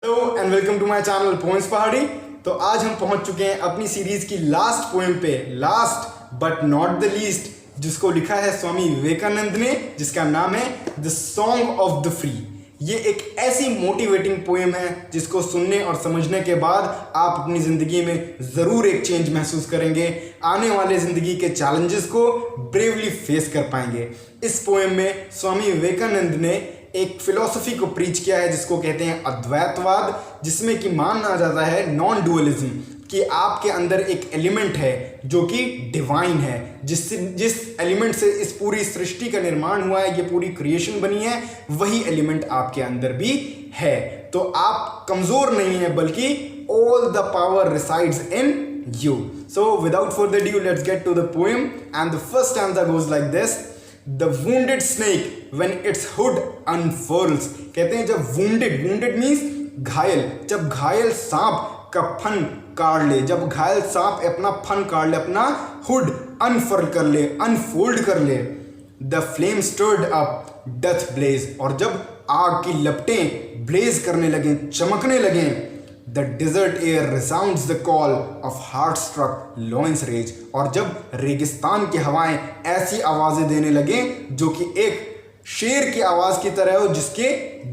Hello and welcome to my channel poems Pahadi. तो आज हम पहुंच चुके हैं अपनी सीरीज की लास्ट पोएम पे, last but not the least, जिसको लिखा है स्वामी विवेकानंद ने, जिसका नाम है the song of the free. ये एक ऐसी मोटिवेटिंग पोएम है जिसको सुनने और समझने के बाद आप अपनी ज़िंदगी में ज़रूर एक चेंज महसूस करेंगे, आने वाले ज़िंदगी के चैलेंजेस को ब्रेवली फेस कर पाएंगे। इस पोएम में स्वामी विवेकानंद ने एक फिलॉसफी को प्रीच किया है जिसको कहते हैं अद्वैतवाद, जिसमें कि माना जाता है नॉन डुअलिज्म, कि आपके अंदर एक एलिमेंट है जो कि डिवाइन है, जिस एलिमेंट से इस पूरी सृष्टि का निर्माण हुआ है, ये पूरी क्रिएशन बनी है, वही एलिमेंट आपके अंदर भी है। तो आप कमज़ोर नहीं है, बल्कि all the power resides in you. So without further ado, let's get to the poem, and the first stanza goes like this. The wounded snake when its hood unfurls. कहते हैं जब wounded means घायल, जब घायल सांप का fun काट ले, जब घायल सांप अपना फन काट ले, अपना हुड अनफर्ल कर ले, अनफोल्ड कर ले, the flame stirred up doth blaze, और जब आग की लपटें ब्लेज करने लगे, चमकने लगे, The desert air resounds the call of heart-struck loins rage, और जब रेगिस्तान की हवाएं ऐसी आवाज़ें देने लगे जो कि एक शेर की आवाज़ की तरह हो, जिसके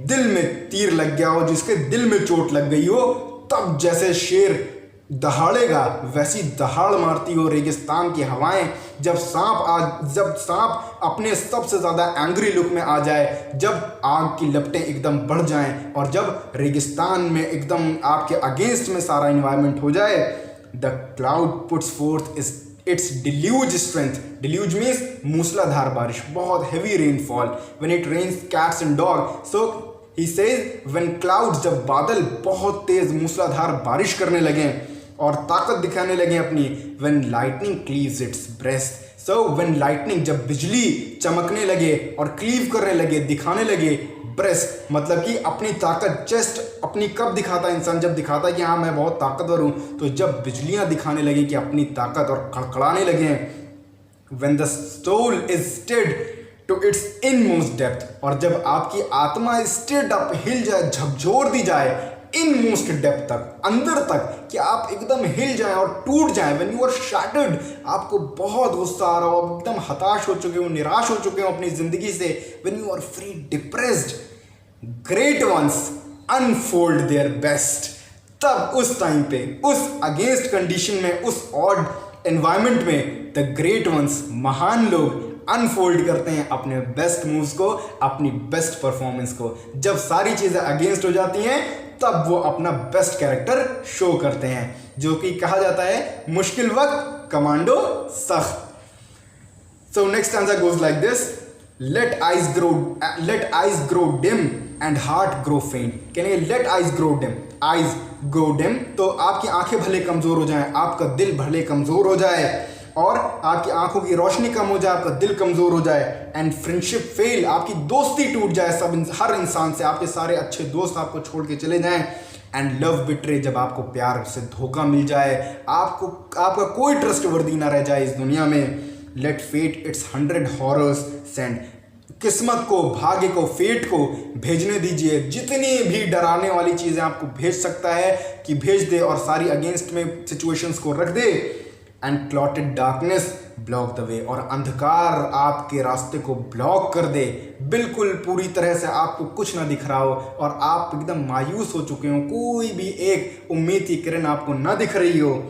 दिल में तीर लग गया हो, जिसके दिल में चोट लग गई हो, तब जैसे शेर दहाड़ेगा वैसी दहाड़ मारती हो रेगिस्तान की हवाएं। जब सांप अपने सबसे ज़्यादा एंग्री लुक में आ जाए, जब आग की लपटें एकदम बढ़ जाएं, और जब रेगिस्तान में एकदम आपके अगेंस्ट में सारा इन्वायरमेंट हो जाए, the cloud puts forth its deluge strength. Deluge means मूसलाधार बारिश, बहुत heavy rainfall, when it rains cats and dog. So he says when clouds, जब बादल बहुत तेज मूसलाधार बारिश करने लगे और ताकत दिखाने लगे अपनी, when lightning cleaves it's breast. So when lightning, जब बिजली चमकने लगे और क्लीव करने लगे, दिखाने लगे ब्रेस्ट, मतलब कि अपनी ताकत, चेस्ट अपनी कब दिखाता है इंसान, जब दिखाता है कि हाँ मैं बहुत ताकतवर हूँ, तो जब बिजलियाँ दिखाने लगे कि अपनी ताकत और खड़खड़ाने लगे, when the soul is stirred to its inmost depth, और जब आपकी आत्मा स्टिड अप, हिल जाए, झकझोर दी जाए इन मोस्ट डेप्थ तक, अंदर तक, कि आप एकदम हिल जाएं और टूट जाएं। व्हेन यू आर शैटर्ड, आपको बहुत गुस्सा आ रहा हो, आप एकदम हताश हो चुके हो, निराश हो चुके हो अपनी जिंदगी से, when you are free depressed, great ones unfold their best, तब उस टाइम पे, उस अगेंस्ट कंडीशन में, उस ऑड एनवायरमेंट में, द ग्रेट वंस, महान लोग अनफोल्ड करते हैं अपने बेस्ट मूव्स को, अपनी बेस्ट परफॉर्मेंस को। जब सारी चीज़ें अगेंस्ट हो जाती हैं, तब वो अपना बेस्ट कैरेक्टर शो करते हैं, जो कि कहा जाता है मुश्किल वक्त कमांडो सख्त। So next stanza goes like this. Let eyes grow dim and heart grow faint. कहने लेट आइज ग्रो डिम, तो आपकी आंखें भले कमजोर हो जाएं, आपका दिल भले कमजोर हो जाए, और आपकी आंखों की रोशनी कम हो जाए, आपका दिल कमज़ोर हो जाए, एंड फ्रेंडशिप फेल, आपकी दोस्ती टूट जाए हर इंसान से, आपके सारे अच्छे दोस्त आपको छोड़ के चले जाएं, एंड लव बिट्रे, जब आपको प्यार से धोखा मिल जाए, आपका कोई ट्रस्ट वर्दी ना रह जाए इस दुनिया में। Let fate its 100 horrors send, किस्मत को, भाग्य को, फेट को भेजने दीजिए, जितनी भी डराने वाली चीज़ें आपको भेज सकता है कि भेज दे, और सारी अगेंस्ट में सिचुएशंस को रख दे। And clotted darkness block the way, और अंधकार आपके रास्ते को ब्लॉक कर दे, बिल्कुल पूरी तरह से आपको कुछ ना दिख रहा हो और आप एकदम मायूस हो चुके हो, कोई भी एक उम्मीद की किरण आपको ना दिख रही हो।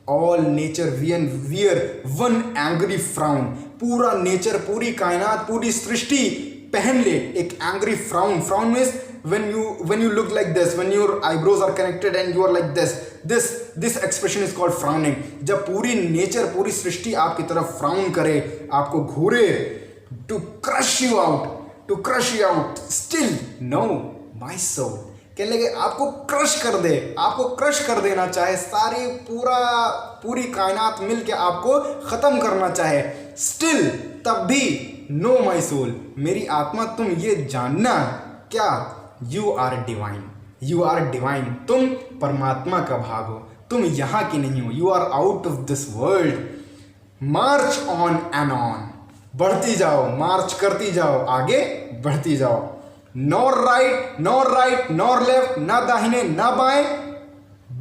All nature wear one angry frown, पूरा नेचर, पूरी कायनात, पूरी सृष्टि पहन ले एक angry frown. Frown means when you look like this, when your eyebrows are connected and you are like this expression is called frowning। जब पूरी नेचर, पूरी सृष्टि आपकी तरफ फ्राउन करे, आपको घूरे, to crush you out, still no my soul, कहने लगे आपको क्रश कर देना चाहे, सारी पूरी कायनात मिल के आपको ख़त्म करना चाहे, स्टिल तब भी नो माई सोल, मेरी आत्मा तुम ये जानना, क्या, यू आर डिवाइन, तुम परमात्मा का भाग हो, तुम यहाँ की नहीं हो, you are out of this world. March on and on, बढ़ती जाओ, मार्च करती जाओ, आगे बढ़ती जाओ। नॉर राइट नॉर लेफ्ट, ना दाहिने ना बाएं,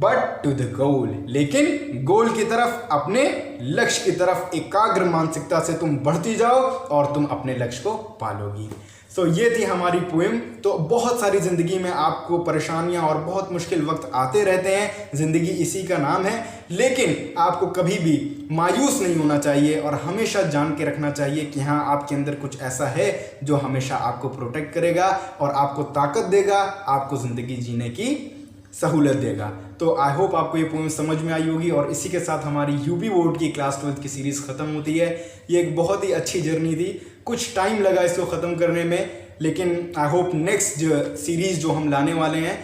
बट टू द गोल, लेकिन गोल की तरफ, अपने लक्ष्य की तरफ एकाग्र मानसिकता से तुम बढ़ती जाओ और तुम अपने लक्ष्य को पालोगी। सो ये थी हमारी पोएम। तो बहुत सारी ज़िंदगी में आपको परेशानियां और बहुत मुश्किल वक्त आते रहते हैं, ज़िंदगी इसी का नाम है, लेकिन आपको कभी भी मायूस नहीं होना चाहिए और हमेशा जान के रखना चाहिए कि हाँ, आपके अंदर कुछ ऐसा है जो हमेशा आपको प्रोटेक्ट करेगा और आपको ताकत देगा, आपको ज़िंदगी जीने की सहूलत देगा। तो आई होप आपको ये पोएम समझ में आई होगी और इसी के साथ हमारी यूपी बोर्ड की क्लास 12 की सीरीज़ ख़त्म होती है। ये एक बहुत ही अच्छी जर्नी थी, कुछ टाइम लगा इसको ख़त्म करने में, लेकिन आई होप नेक्स्ट सीरीज़ जो हम लाने वाले हैं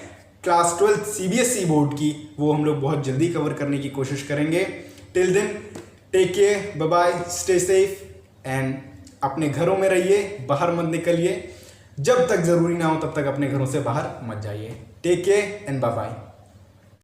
क्लास 12 CBSE बोर्ड की, वो हम लोग बहुत जल्दी कवर करने की कोशिश करेंगे। Till then take care, bye bye, stay safe and अपने घरों में रहिए, बाहर मत निकलिए, जब तक ज़रूरी ना हो तब तक अपने घरों से बाहर मत जाइए। Take care and bye bye.